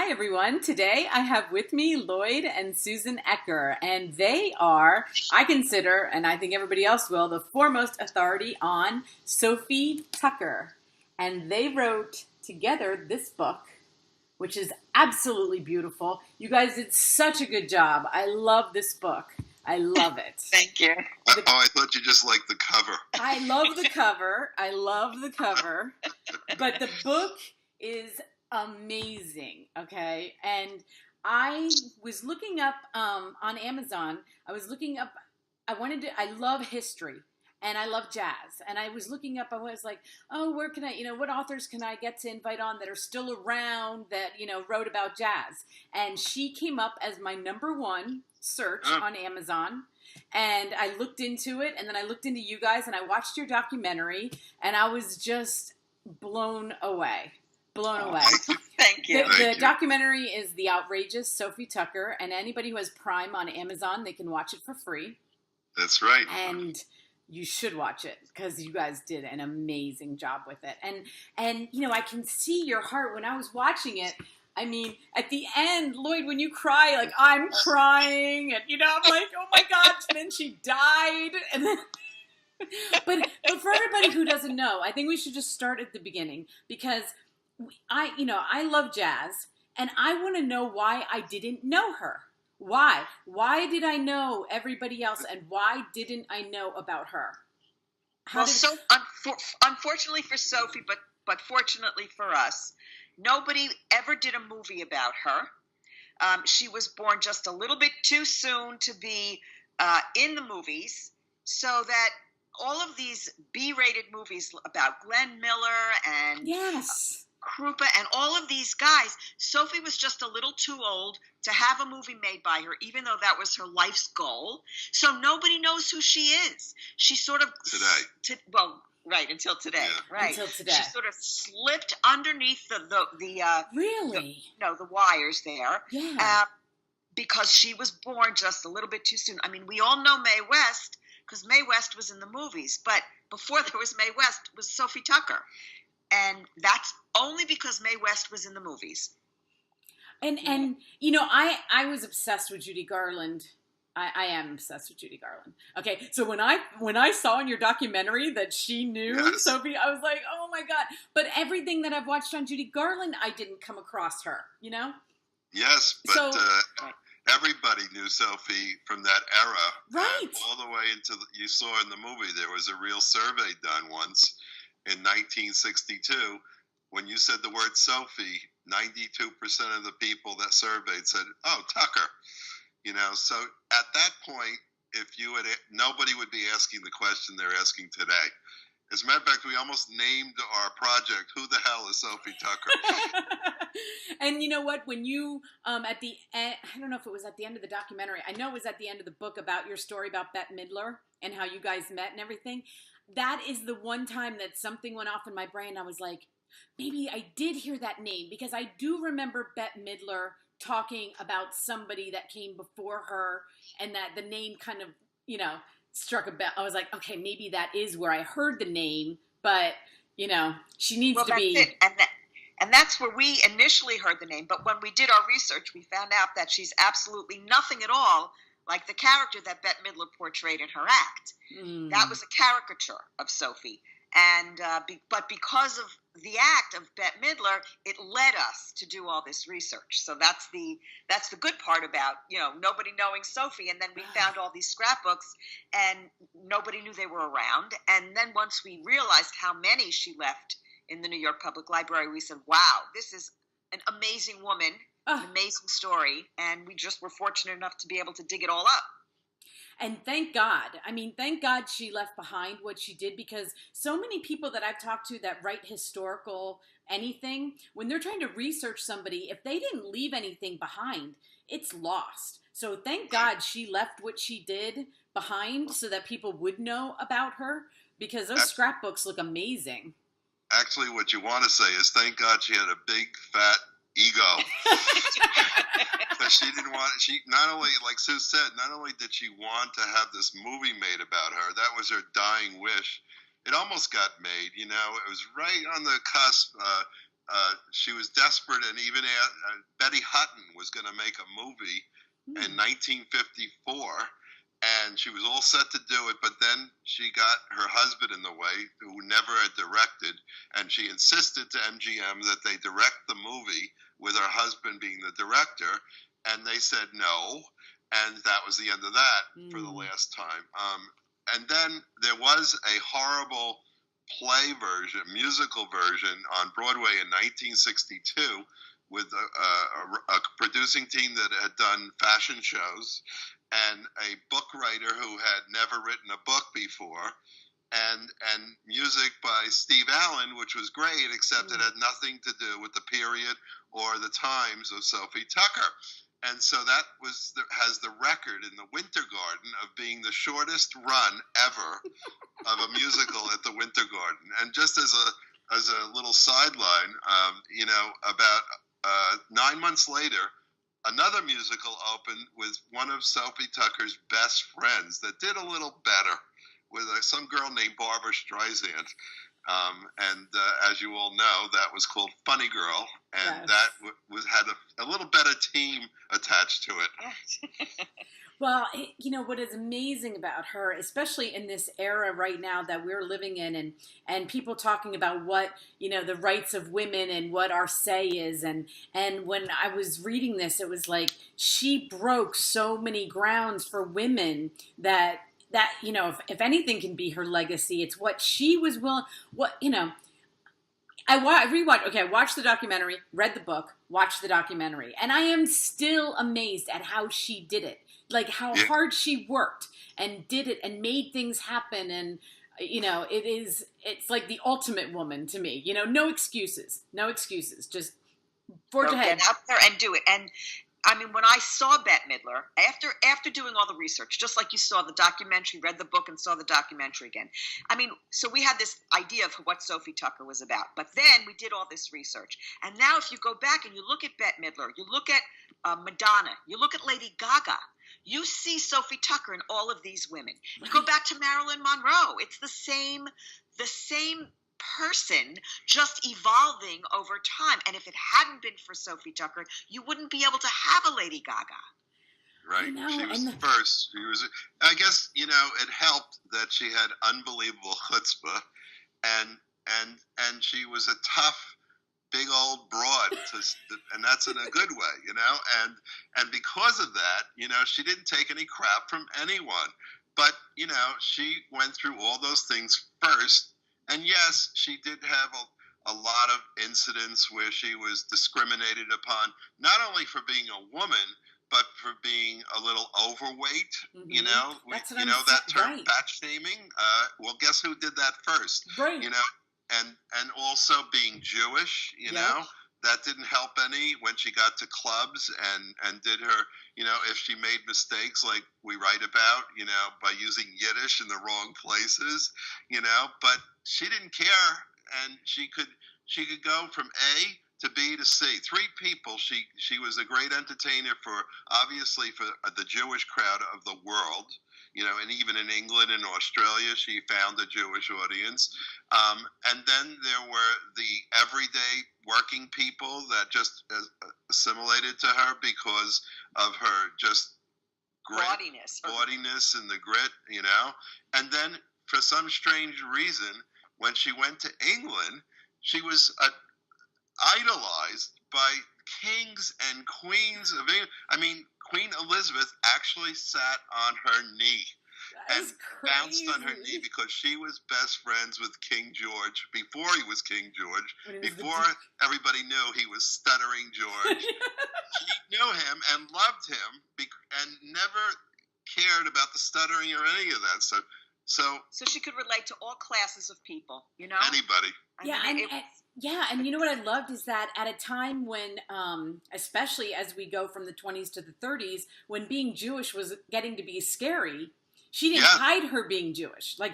Hi, everyone. Today I have with me Lloyd and Susan Ecker, and they are, I consider, and I think everybody else will, the foremost authority on Sophie Tucker. And they wrote together this book, which is absolutely beautiful. You guys did such a good job. I love this book. I love it. Thank you. I thought you just liked the cover. I love the cover. I love the cover. But the book is amazing, okay? And I was looking up on Amazon. I love history and I love jazz. And I was looking up, I was like, oh, where can what authors can I get to invite on that are still around that, wrote about jazz? And she came up as my number one search on Amazon. And I looked into it, and then I looked into you guys, and I watched your documentary, and I was just blown away. Thank you. The documentary is The Outrageous Sophie Tucker, and anybody who has Prime on Amazon, they can watch it for free. That's right. And you should watch it because you guys did an amazing job with it. And I can see your heart when I was watching it. I mean, at the end, Lloyd, when you cry, like, I'm crying, and, I'm like, oh my God, and then she died. And then, but for everybody who doesn't know, I think we should just start at the beginning, because I love jazz, and I want to know why I didn't know her. Why? Why did I know everybody else, and why didn't I know about her? Unfortunately for Sophie, but fortunately for us, nobody ever did a movie about her. She was born just a little bit too soon to be in the movies, so that all of these B-rated movies about Glenn Miller and Krupa and all of these guys, Sophie was just a little too old to have a movie made by her, even though that was her life's goal. So nobody knows who she is. She sort of right, until today. Yeah. Right. Until today. She sort of slipped underneath the wires there. Yeah. Because she was born just a little bit too soon. I mean, we all know Mae West because Mae West was in the movies, but before there was Mae West was Sophie Tucker. And that's only because Mae West was in the movies. And I was obsessed with Judy Garland. I am obsessed with Judy Garland. Okay, so when I saw in your documentary that she knew Sophie, I was like, oh my God. But everything that I've watched on Judy Garland, I didn't come across her, Yes, but everybody knew Sophie from that era. Right. And all the way you saw in the movie, there was a real survey done once in 1962. When you said the word Sophie, 92% of the people that surveyed said, oh, Tucker. So at that point, nobody would be asking the question they're asking today. As a matter of fact, we almost named our project, Who the Hell is Sophie Tucker? And you know what? When you, at the end, I don't know if it was at the end of the documentary, I know it was at the end of the book about your story about Bette Midler and how you guys met and everything. That is the one time that something went off in my brain. I was like, maybe I did hear that name, because I do remember Bette Midler talking about somebody that came before her, and that the name kind of, struck a bell. I was like, okay, maybe that is where I heard the name, but, she needs to be. It. And that's where we initially heard the name. But when we did our research, we found out that she's absolutely nothing at all like the character that Bette Midler portrayed in her act. That was a caricature of Sophie. And but because of the act of Bette Midler, it led us to do all this research. So that's the good part about nobody knowing Sophie. And then we found all these scrapbooks, and nobody knew they were around. And then once we realized how many she left in the New York Public Library, we said, "Wow, this is an amazing woman, an amazing story." And we just were fortunate enough to be able to dig it all up. And thank God. I mean, thank God she left behind what she did, because so many people that I've talked to that write historical anything, when they're trying to research somebody, if they didn't leave anything behind, it's lost. So thank God she left what she did behind so that people would know about her, because those scrapbooks look amazing. Actually, what you want to say is thank God she had a big, fat ego. She didn't want, not only, like Sue said, not only did she want to have this movie made about her, that was her dying wish. It almost got made, it was right on the cusp. she was desperate, and even Betty Hutton was going to make a movie in 1954, and she was all set to do it, but then she got her husband in the way, who never had directed, and she insisted to MGM that they direct the movie with her husband being the director, and they said no, and that was the end of that for the last time. And then there was a horrible musical version on Broadway in 1962 with a producing team that had done fashion shows and a book writer who had never written a book before, and music by Steve Allen, which was great, except it had nothing to do with the period or the times of Sophie Tucker. And so that has the record in the Winter Garden of being the shortest run ever of a musical at the Winter Garden. And just as a little sideline, about 9 months later, another musical opened with one of Sophie Tucker's best friends that did a little better, with some girl named Barbara Streisand. As you all know, that was called Funny Girl, and that had a little better team attached to it. Well, what is amazing about her, especially in this era right now that we're living in, and people talking about what, the rights of women and what our say is. And when I was reading this, it was like she broke so many grounds for women that if anything can be her legacy, it's what she was willing, I watched the documentary, read the book, watched the documentary, and I am still amazed at how she did it. Like how hard she worked and did it and made things happen. And, it's like the ultimate woman to me, no excuses, just forge ahead. Get out there and do it. And I mean, when I saw Bette Midler, after doing all the research, just like you saw the documentary, read the book and saw the documentary again. I mean, so we had this idea of what Sophie Tucker was about. But then we did all this research. And now if you go back and you look at Bette Midler, you look at Madonna, you look at Lady Gaga, you see Sophie Tucker in all of these women. You go back to Marilyn Monroe. It's the same person, just evolving over time. And if it hadn't been for Sophie Tucker, you wouldn't be able to have a Lady Gaga. Right. She was first. I guess, it helped that she had unbelievable chutzpah, and she was a tough, big old broad, and that's in a good way, and because of that, she didn't take any crap from anyone, but, she went through all those things first. And yes, she did have a lot of incidents where she was discriminated upon, not only for being a woman, but for being a little overweight. That's that term, fat shaming. Well, guess who did that first? Right. And also being Jewish. That didn't help any when she got to clubs and did her. If she made mistakes like we write about, by using Yiddish in the wrong places, but she didn't care, and she could go from A to B to C. 3 people. She was a great entertainer for the Jewish crowd of the world, and even in England and Australia, she found a Jewish audience. And then there were the everyday working people that just assimilated to her because of her just gaudiness and the grit, And then for some strange reason, when she went to England, she was idolized by kings and queens of England. I mean, Queen Elizabeth actually sat on her knee and bounced on her knee because she was best friends with King George before he was King George, before everybody knew he was Stuttering George. She knew him and loved him and never cared about the stuttering or any of that stuff. So she could relate to all classes of people, Anybody. And you know what I loved is that at a time when, especially as we go from the 20s to the 30s, when being Jewish was getting to be scary, she didn't hide her being Jewish. Like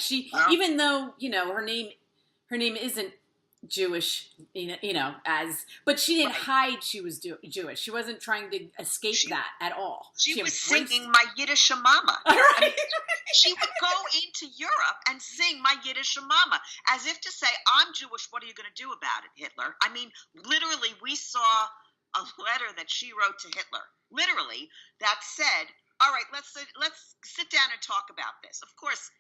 even though, her name isn't Jewish, but she didn't Right. hide she was Jewish. She wasn't trying to escape that at all. She was embraced singing My Yiddish Mama. Right. She would go into Europe and sing My Yiddish Mama, as if to say, I'm Jewish, what are you going to do about it, Hitler? I mean, literally, we saw a letter that she wrote to Hitler, literally, that said, all right, let's sit down and talk about this. Of course,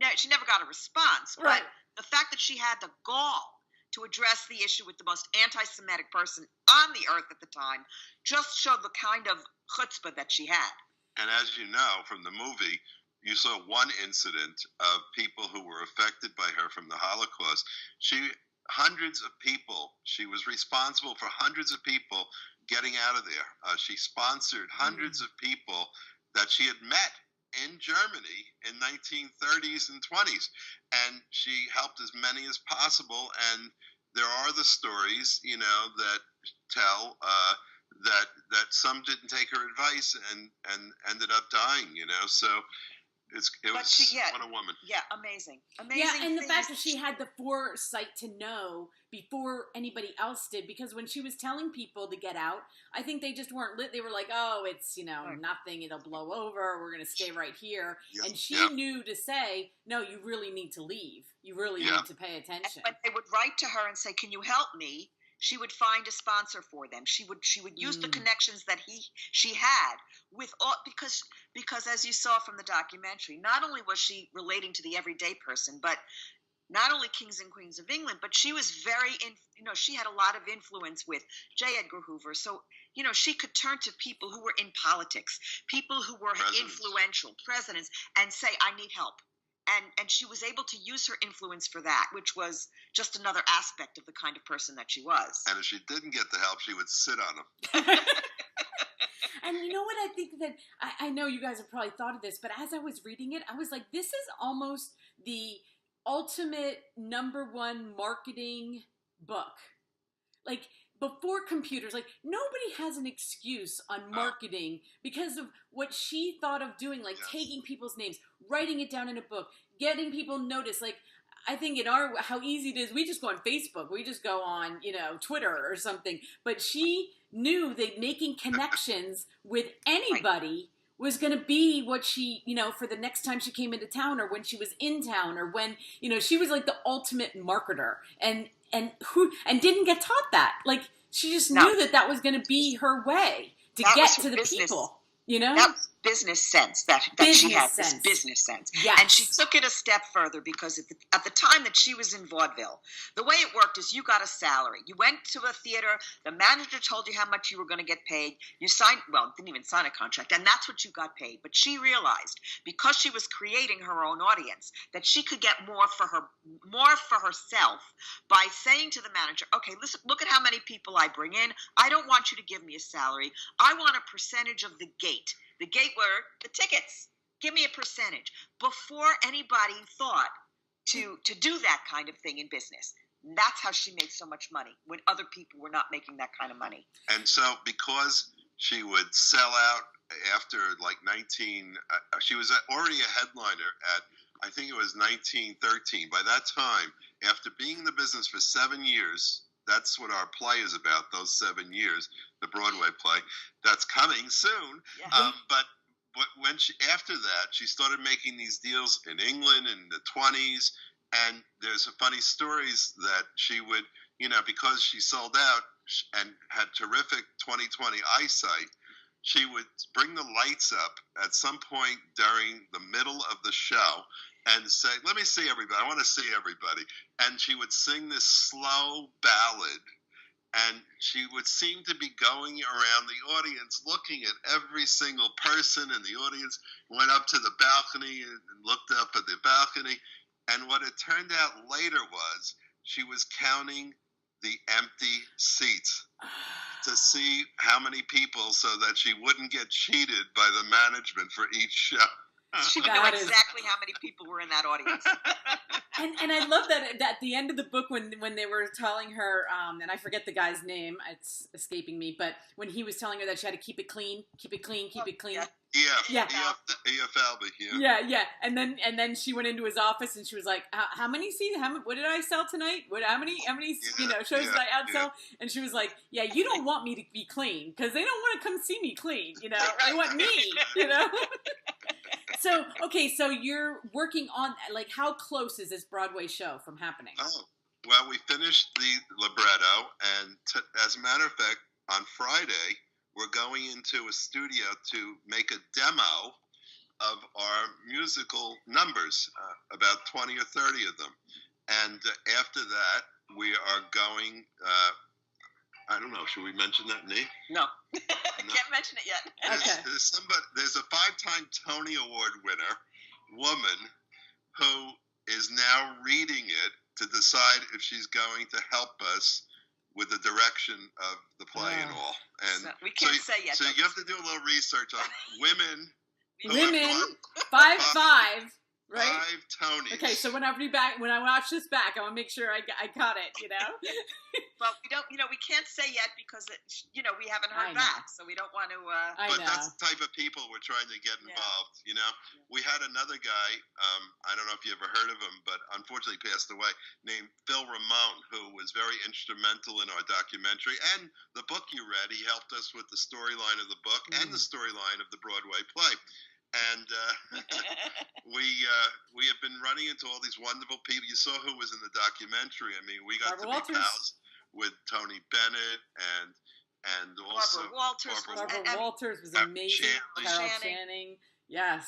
no, she never got a response, Right. but the fact that she had the gall to address the issue with the most anti-Semitic person on the earth at the time just showed the kind of chutzpah that she had. And as you know from the movie, you saw one incident of people who were affected by her from the Holocaust. Hundreds of people, she was responsible for hundreds of people getting out of there. She sponsored hundreds of people that she had met in Germany in 1930s and 20s, and she helped as many as possible. And there are the stories, that tell that some didn't take her advice and ended up dying. So what a woman. Yeah, amazing. Yeah, and the fact that she had the foresight to know before anybody else did, because when she was telling people to get out, I think they just weren't lit. They were like, oh, it's, nothing, it'll blow over, we're going to stay right here. Yep. And she knew to say, no, you really need to leave. You really need to pay attention. And when they would write to her and say, can you help me? She would find a sponsor for them. She would use the connections that she had with all, because as you saw from the documentary, not only was she relating to the everyday person, but not only kings and queens of England, but she was she had a lot of influence with J. Edgar Hoover. So, she could turn to people who were in politics, people who were influential, presidents, and say, I need help. And she was able to use her influence for that, which was just another aspect of the kind of person that she was. And if she didn't get the help, she would sit on them. And you know what I think that, I know you guys have probably thought of this, but as I was reading it, I was like, this is almost the ultimate #1 marketing book. Like, before computers, like, nobody has an excuse on marketing because of what she thought of doing, like taking people's names, writing it down in a book, getting people noticed. Like, I think how easy it is, we just go on Facebook, we just go on, Twitter or something. But she knew that making connections with anybody was going to be what she, for the next time she came into town, or when she was in town, or when, she was like the ultimate marketer, and didn't get taught that. Like, she just knew that was going to be her way to get to the people, That was business sense that she had, this business sense. Yes. And she took it a step further because at the time that she was in vaudeville, the way it worked is you got a salary. You went to a theater, the manager told you how much you were going to get paid. You didn't even sign a contract, and that's what you got paid. But she realized, because she was creating her own audience, that she could get more for herself by saying to the manager, okay, listen, look at how many people I bring in. I don't want you to give me a salary. I want a percentage of the gate. The gate were the tickets. Give me a percentage. Before anybody thought to do that kind of thing in business. And that's how she made so much money, when other people were not making that kind of money. And so because she would sell out after she was already a headliner at, I think it was 1913. By that time, after being in the business for 7 years, that's what our play is about, those 7 years, the Broadway play. That's coming soon. Yeah. But when after that, she started making these deals in England in the 20s. And there's funny stories that she would, because she sold out and had terrific 20/20 eyesight, she would bring the lights up at some point during the middle of the show and say, let me see everybody. I want to see everybody. And she would sing this slow ballad, and she would seem to be going around the audience looking at every single person in the audience, went up to the balcony and looked up at the balcony. And what it turned out later was she was counting the empty seats to see how many people, so that she wouldn't get cheated by the management for each show. She would know exactly how many people were in that audience. And I love that at the end of the book, when they were telling her, and I forget the guy's name, it's escaping me, but when he was telling her that she had to keep it clean, keep it clean, keep it clean. Yeah. E.F. Albee, Yeah. And then she went into his office and she was like, "How many seats? What did I sell tonight? How many shows did I outsell?" And she was like, "Yeah, you don't want me to be clean because they don't want to come see me clean. They want me. So so you're working on how close is this Broadway show from happening? Oh, well, we finished the libretto, and as a matter of fact, on Friday we're going into a studio to make a demo of our musical numbers, about 20 or 30 of them. And after that, we are going, I don't know, should we mention that name? No. Can't mention it yet. There's a 5-time Tony Award winner, woman, who is now reading it to decide if she's going to help us with the direction of the play and all. And so we can't say yet. So you have to do a little research on women. Women, 5'5", right? 5 Tonys. Okay, so when I watch this back, I want to make sure I got it. Well, we don't. We can't say yet because we haven't heard back, so we don't want to. But that's the type of people we're trying to get involved. Yeah. We had another guy. I don't know if you ever heard of him, but unfortunately passed away. Named Phil Ramone, who was very instrumental in our documentary and the book you read. He helped us with the storyline of the book and the storyline of the Broadway play. And we have been running into all these wonderful people. You saw who was in the documentary. I mean, we got Barbara to be pals with Tony Bennett and also Barbara Walters was amazing. Carol Channing. Yes.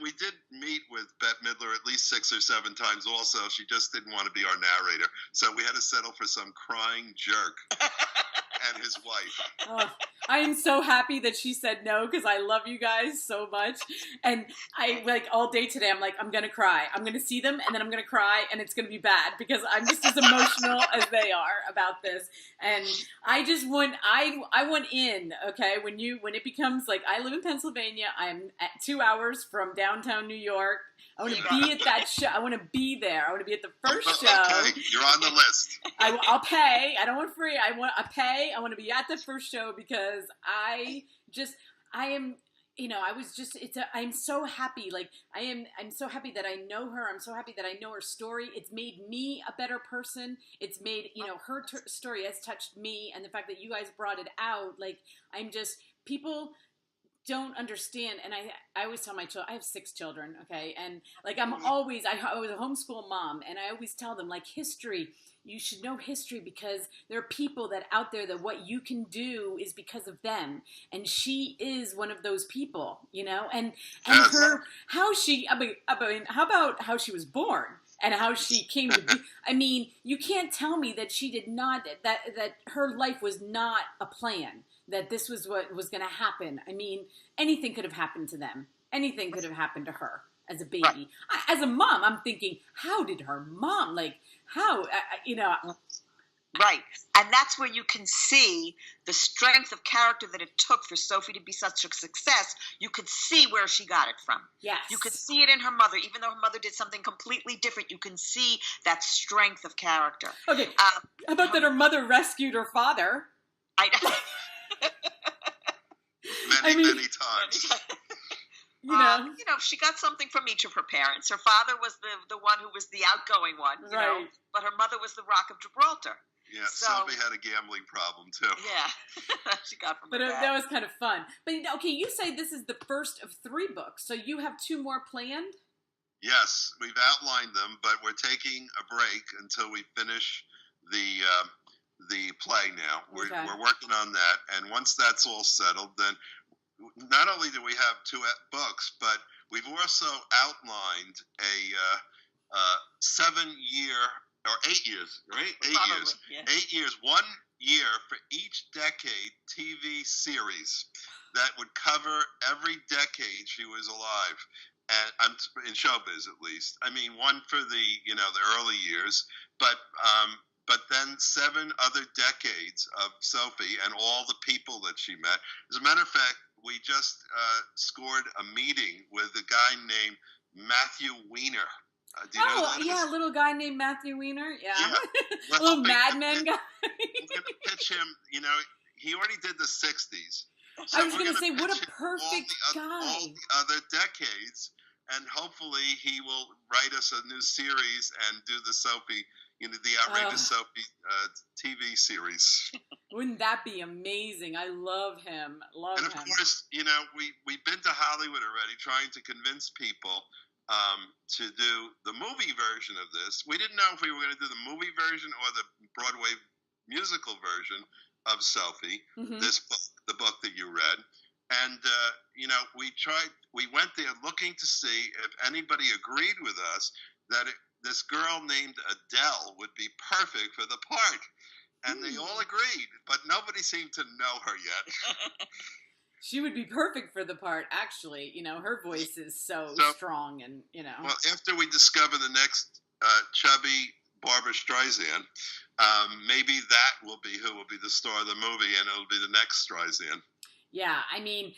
We did meet with Bette Midler at least 6 or 7 times also. She just didn't want to be our narrator. So we had to settle for some crying jerk and his wife. Oh, I am so happy that she said no because I love you guys so much. And I all day today I'm like, I'm going to cry. I'm going to see them and then I'm going to cry and it's going to be bad because I'm just as emotional as they are about this. And I just want in, okay? When it becomes I live in Pennsylvania, I'm at 2 hours from downtown New York. I want to be at that show. I want to be there. I want to be at the first show. Okay, you're on the list. I'll pay. I don't want free. I pay. I want to be at the first show because I'm so happy. I'm so happy that I know her. I'm so happy that I know her story. It's made me a better person. It's made, her story has touched me. And the fact that you guys brought it out, people don't understand. And I always tell my children, I have 6 children, okay? And I was a homeschool mom, and I always tell them history, you should know history because there are people that out there that what you can do is because of them. And she is one of those people, and how about how she was born and how she came to be. I mean, you can't tell me that she did not, that her life was not a plan, that this was what was going to happen. I mean, anything could have happened to them. Anything could have happened to her as a baby. As a mom, I'm thinking, how did her mom, how. Right. And that's where you can see the strength of character that it took for Sophie to be such a success. You could see where she got it from. Yes. You could see it in her mother. Even though her mother did something completely different, you can see that strength of character. Okay. How about that her mother rescued her father? Many times. She got something from each of her parents. Her father was the one who was the outgoing one, right. But her mother was the Rock of Gibraltar. Yeah, Sophie had a gambling problem too. Yeah, she got from. But that was kind of fun. But okay, you say this is the first of 3 books, so you have 2 more planned? Yes, we've outlined them, but we're taking a break until we finish the play now. We're working on that, and once that's all settled, then not only do we have 2 books, but we've also outlined a 7-year or 8 years, right? 8 years. Yeah. 8 years, 1 year for each decade TV series that would cover every decade she was alive. And I'm in showbiz, at least. I mean, one for the early years, but then 7 other decades of Sophie and all the people that she met. As a matter of fact, we just scored a meeting with a guy named Matthew Weiner. Do you know who that is? A little guy named Matthew Weiner. Yeah. A little madman guy. We're going to pitch him. He already did the 60s. So I was we're going to say, what a mention perfect guy. all the other decades, and hopefully he will write us a new series and do the Sophie, the outrageous Sophie TV series. Wouldn't that be amazing? I love him. And of course, we've been to Hollywood already trying to convince people to do the movie version of this. We didn't know if we were going to do the movie version or the Broadway musical version of Sophie, this book, the book that you read. And, we went there looking to see if anybody agreed with us that this girl named Adele would be perfect for the part. And they all agreed, but nobody seemed to know her yet. She would be perfect for the part, actually. Her voice is so strong and, Well, after we discover the next chubby Barbara Streisand, maybe that will be who will be the star of the movie, and it'll be the next Streisand. Yeah, I mean,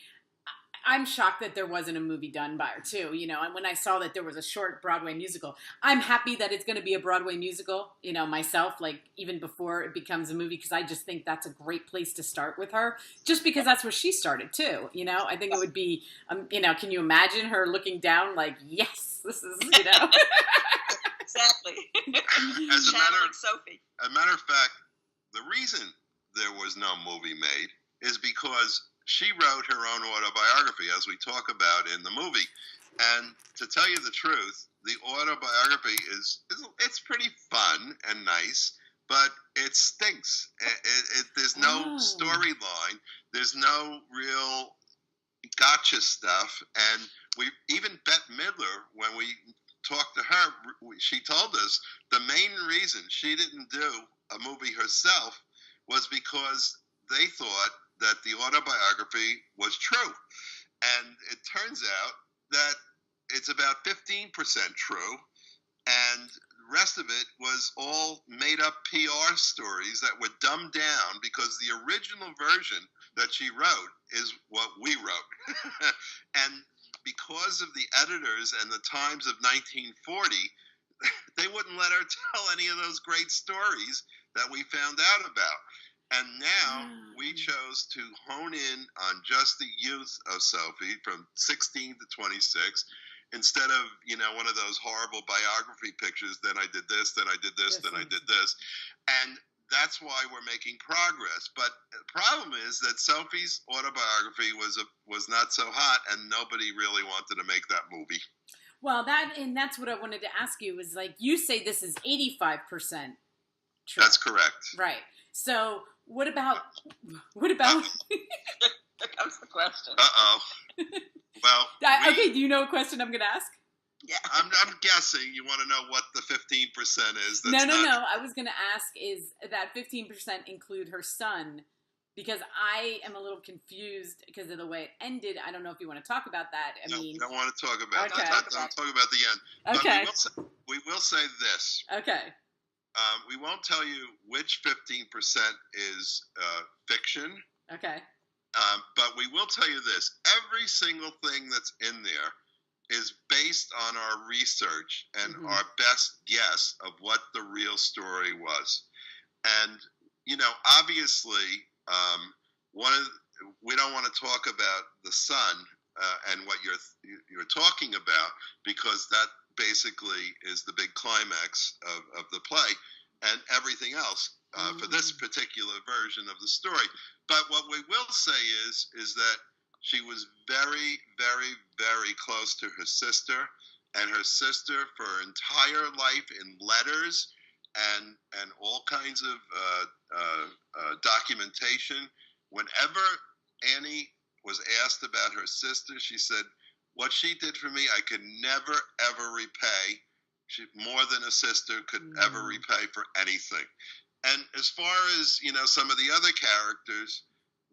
I'm shocked that there wasn't a movie done by her, too. And when I saw that there was a short Broadway musical, I'm happy that it's going to be a Broadway musical, myself, like, even before it becomes a movie, because I just think that's a great place to start with her, just because that's where she started, too. I think it would be, can you imagine her looking down like, yes, this is, Exactly. As Sophie. a matter of fact, the reason there was no movie made is because she wrote her own autobiography, as we talk about in the movie. And to tell you the truth, the autobiography it's pretty fun and nice, but it stinks. There's no storyline. There's no real gotcha stuff. And even Bette Midler, when we talked to her, she told us the main reason she didn't do a movie herself was because they thought that the autobiography was true. And it turns out that it's about 15% true, and the rest of it was all made up PR stories that were dumbed down, because the original version that she wrote is what we wrote. And because of the editors and the Times of 1940, they wouldn't let her tell any of those great stories that we found out about. And now we chose to hone in on just the youth of Sophie from 16 to 26, instead of, one of those horrible biography pictures, then I did this, then I did this, then I did this. And that's why we're making progress. But the problem is that Sophie's autobiography was not so hot, and nobody really wanted to make that movie. Well, that's what I wanted to ask you, is like, you say this is 85% true. That's correct. Right. So what about Here comes the question. Well, okay, do you know a question I'm going to ask? Yeah. I'm guessing you want to know what the 15% is. No. I was going to ask, is that 15% include her son? Because I am a little confused because of the way it ended. I don't know if you want to talk about that. I mean, don't want to talk about okay. that. Don't talk about the end. Okay. But we will say this. Okay. We won't tell you which 15% is fiction. Okay. But we will tell you this. Every single thing that's in there is based on our research and our best guess of what the real story was. And, obviously, we don't want to talk about the son and what you're talking about, because that basically is the big climax of the play and everything else for this particular version of the story. But what we will say is that she was very, very, very close to her sister, and her sister for her entire life in letters and all kinds of documentation. Whenever Annie was asked about her sister, she said, "What she did for me, I could never, ever repay. More than a sister could ever repay for anything." And as far as, some of the other characters,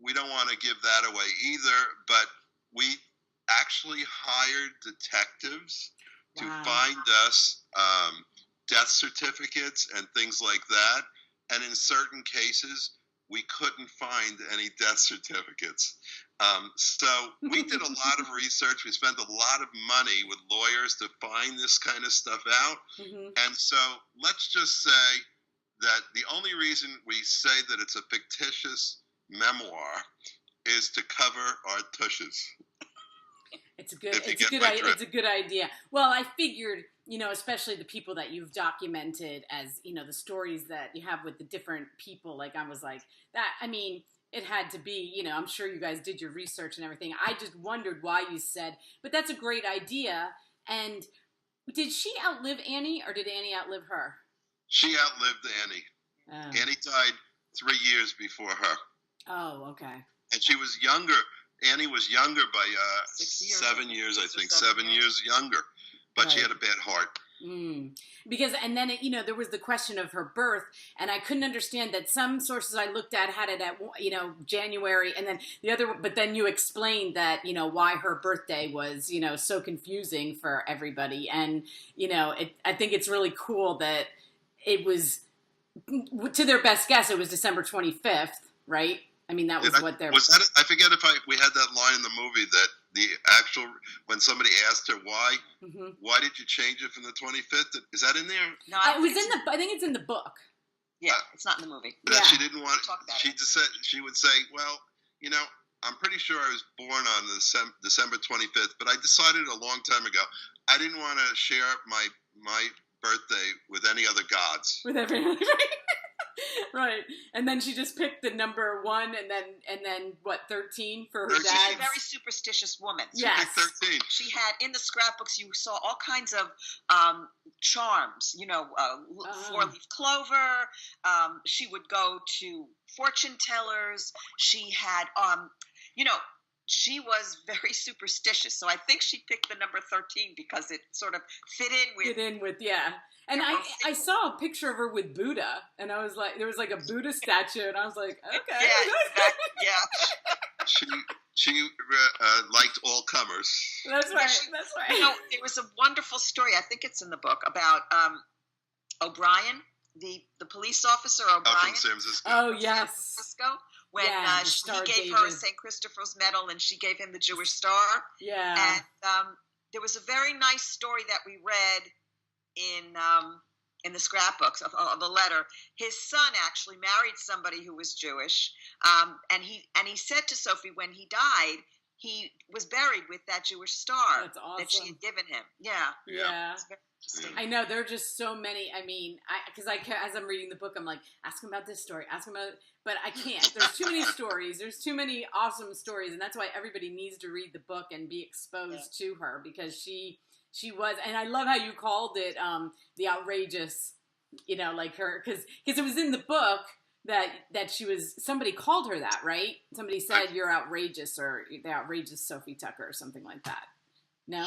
we don't want to give that away either, but we actually hired detectives to find us death certificates and things like that. And in certain cases, we couldn't find any death certificates. So we did a lot of research. We spent a lot of money with lawyers to find this kind of stuff out. And so let's just say that the only reason we say that it's a fictitious memoir is to cover our tushes. It's a good idea. Well, I figured, especially the people that you've documented as, the stories that you have with the different people, like I was like that. I mean, it had to be, I'm sure you guys did your research and everything. I just wondered why you said, but that's a great idea. And did she outlive Annie or did Annie outlive her? She outlived Annie. Oh. Annie died 3 years before her. Oh, okay. And she was younger. Annie was younger by 6 years. 7 years, I think. 7 years younger. But right. She had a bad heart. Because, and then, there was the question of her birth, and I couldn't understand that some sources I looked at had it at, January, and then the other, but then you explained that, why her birthday was, so confusing for everybody. And, I think it's really cool that it was, to their best guess, it was December 25th, right? I mean, that was what they were. Was that? I forget if we had that line in the movie that the actual when somebody asked her why did you change it from the 25th? Is that in there? No, it was in the. I think it's in the book. Yeah, it's not in the movie. That she didn't want. She just said she would say, "Well, I'm pretty sure I was born on December 25th, but I decided a long time ago I didn't want to share my birthday with any other gods." With everyone. Right, and then she just picked the number 1, and then what, 13 for her dad. She's a very superstitious woman. Yes, 13. She had in the scrapbooks. You saw all kinds of charms. 4-leaf clover. She would go to fortune tellers. She had, she was very superstitious. So I think she picked the number 13 because it sort of fit in with. Yeah. And I saw a picture of her with Buddha, and I was like, there was like a Buddha statue, and I was like, okay. Yeah. She liked all comers. That's right. That's right. There was a wonderful story. I think it's in the book about O'Brien, the police officer O'Brien. From San Francisco. Oh yes. San Francisco. When he gave her a St. Christopher's medal, and she gave him the Jewish star. Yeah. And there was a very nice story that we read in the scrapbooks of the letter. His son actually married somebody who was Jewish, and he said to Sophie when he died, he was buried with that Jewish star. That's awesome. That she had given him. Yeah. I know there are just so many. I mean, as I'm reading the book, I'm like, ask him about this story, ask him about, but I can't. There's too many stories. There's too many awesome stories, and that's why everybody needs to read the book and be exposed to her, because she was, and I love how you called it the outrageous, like her, because it was in the book that she was, somebody called her that, right? Somebody said you're outrageous, or the outrageous Sophie Tucker, or something like that. No?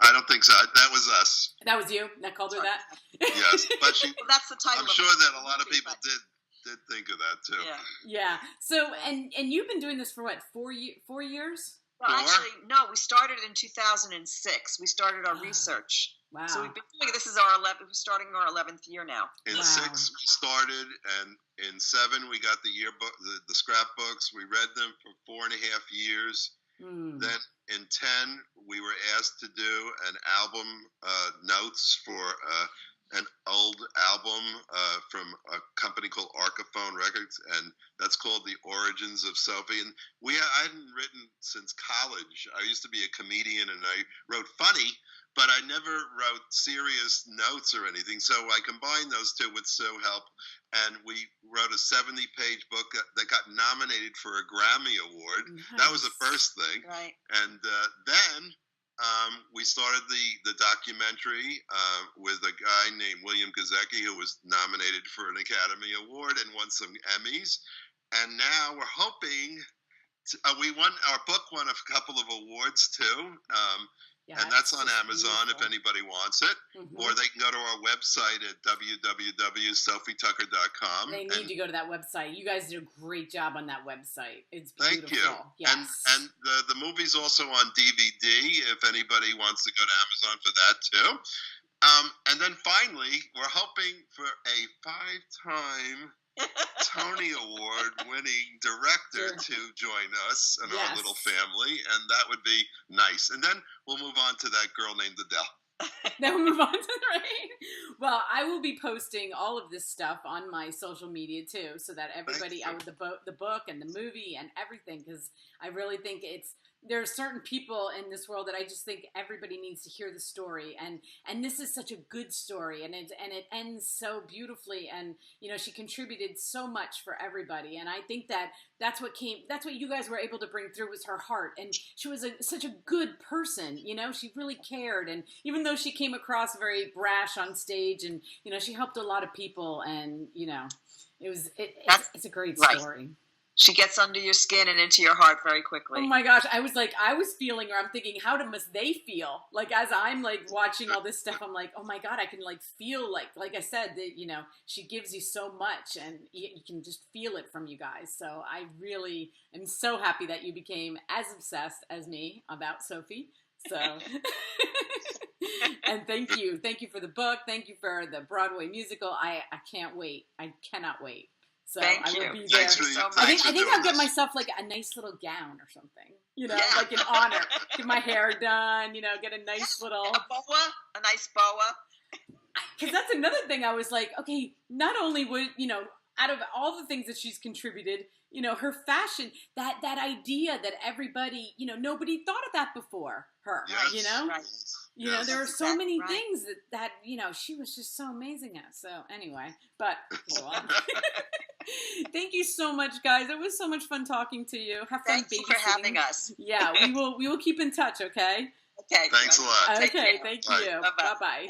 I don't think so. That was us. That was you that called her that? Yes, but well, that's the title. I'm sure that a lot of people did think of that too. Yeah. So, and you've been doing this for what, 4 years? Well, actually, no. We started in 2006. We started our research. Wow. So we've been doing this. Is we're starting our 11th year now. In 6 we started, and in 7 we got the yearbook, the scrapbooks. We read them for 4.5 years. Then in 10 we were asked to do an album notes for an old album from a company called Arcaphone Records, and that's called The Origins of Sophie. And I hadn't written since college. I used to be a comedian, and I wrote funny, but I never wrote serious notes or anything. So I combined those two with So Help, and we wrote a 70-page book that got nominated for a Grammy Award. Nice. That was the first thing. Right. And then we started the documentary with a guy named William Gazecki, who was nominated for an Academy Award and won some Emmys. And now we're hoping our book won a couple of awards too. And that's on Amazon if anybody wants it. Or they can go to our website at www.sophietucker.com. They need to go to that website. You guys did a great job on that website. It's beautiful. Thank you. Yes. And the movie's also on DVD if anybody wants to go to Amazon for that too. And then finally, we're hoping for a 5-time Tony Award-winning director to join us and our little family, and that would be nice. And then we'll move on to that girl named Adele. Then we'll move on to the rain. Well, I will be posting all of this stuff on my social media too, so that everybody, the book and the movie and everything, because I really think there are certain people in this world that I just think everybody needs to hear the story, and this is such a good story, and it ends so beautifully, and she contributed so much for everybody, and I think that's what you guys were able to bring through was her heart, and she was such a good person, she really cared, and even though she came across very brash on stage, and she helped a lot of people, and it's a great story. She gets under your skin and into your heart very quickly. Oh my gosh, I was feeling her. I'm thinking, must they feel? Like, as I'm watching all this stuff, I'm like, oh my God, I can feel like I said that, she gives you so much, and you can just feel it from you guys. So I really am so happy that you became as obsessed as me about Sophie. So, and thank you for the book. Thank you for the Broadway musical. I can't wait. I cannot wait. So Thank I will you. be there. So I think I'll get myself a nice little gown or something, in honor. Get my hair done, get a nice little a nice boa. Because that's another thing. I was like, okay, not only would out of all the things that she's contributed, her fashion, that idea that everybody, nobody thought of that before her, Right. There are so many things that she was just so amazing at. So anyway, but go on. Thank you so much, guys. It was so much fun talking to you. Have fun babysitting. Thank you for having us. Yeah, we will keep in touch, okay? Okay. Thanks a lot. Okay, thank you. Bye-bye.